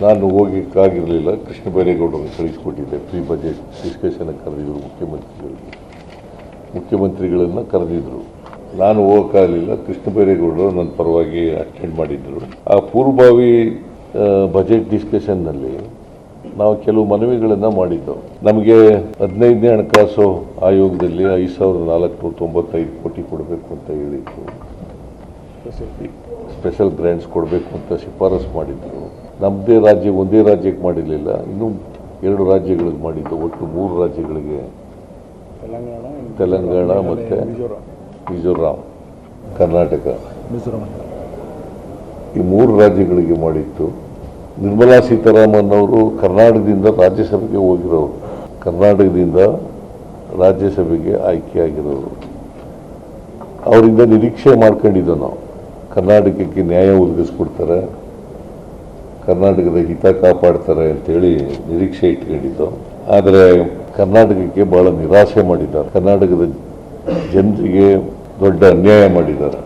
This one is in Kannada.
ನಾನು ಹೋಗಕ್ಕಾಗಿರಲಿಲ್ಲ. ಕೃಷ್ಣ ಬೈರೇಗೌಡರನ್ನು ಕಳಿಸ್ಕೊಟ್ಟಿದ್ದೆ. ಪ್ರೀ ಬಜೆಟ್ ಡಿಸ್ಕಷನ್ ಕರೆದಿದ್ರು ಮುಖ್ಯಮಂತ್ರಿಗಳನ್ನು ಕರೆದಿದ್ರು. ನಾನು ಹೋಗೋಕ್ಕಾಗಲಿಲ್ಲ. ಕೃಷ್ಣ ಬೈರೇಗೌಡರು ನನ್ನ ಪರವಾಗಿ ಅಟೆಂಡ್ ಮಾಡಿದ್ದರು. ಆ ಪೂರ್ವಭಾವಿ ಬಜೆಟ್ ಡಿಸ್ಕಷನ್ನಲ್ಲಿ ನಾವು ಕೆಲವು ಮನವಿಗಳನ್ನು ಮಾಡಿದ್ದೆವು. ನಮಗೆ 15ನೇ ಹಣಕಾಸು ಆಯೋಗದಲ್ಲಿ 5,495 ಕೋಟಿ ಕೊಡಬೇಕು ಅಂತ ಹೇಳಿತ್ತು. ಸ್ಪೆಷಲ್ ಗ್ರ್ಯಾಂಟ್ಸ್ ಕೊಡಬೇಕು ಅಂತ ಶಿಫಾರಸು ಮಾಡಿದ್ರು. ನಮ್ಮದೇ ರಾಜ್ಯ ಒಂದೇ ರಾಜ್ಯಕ್ಕೆ ಮಾಡಿರಲಿಲ್ಲ, ಇನ್ನೂ 2 ರಾಜ್ಯಗಳಿಗೆ ಮಾಡಿದ್ದು. ಒಟ್ಟು 3 ರಾಜ್ಯಗಳಿಗೆ, ತೆಲಂಗಾಣ ಮತ್ತು ಮಿಜೋರಾಂ, ಕರ್ನಾಟಕ, ಈ 3 ರಾಜ್ಯಗಳಿಗೆ ಮಾಡಿತ್ತು. ನಿರ್ಮಲಾ ಸೀತಾರಾಮನ್ ಅವರು ಕರ್ನಾಟಕದಿಂದ ರಾಜ್ಯಸಭೆಗೆ ಹೋಗಿರೋರು, ಕರ್ನಾಟಕದಿಂದ ರಾಜ್ಯಸಭೆಗೆ ಆಯ್ಕೆಯಾಗಿರೋರು. ಅವರಿಂದ ನಿರೀಕ್ಷೆ ಮಾಡ್ಕೊಂಡಿದ್ದೋ ನಾವು, ಕರ್ನಾಟಕಕ್ಕೆ ನ್ಯಾಯ ಒದಗಿಸ್ಕೊಡ್ತಾರೆ, ಕರ್ನಾಟಕದ ಹಿತ ಕಾಪಾಡ್ತಾರೆ ಅಂತೇಳಿ ನಿರೀಕ್ಷೆ ಇಟ್ಕೊಂಡಿದ್ದು. ಆದರೆ ಕರ್ನಾಟಕಕ್ಕೆ ಬಹಳ ನಿರಾಸೆ ಮಾಡಿದ್ದಾರೆ. ಕರ್ನಾಟಕದ ಜನರಿಗೆ ದೊಡ್ಡ ಅನ್ಯಾಯ ಮಾಡಿದ್ದಾರೆ.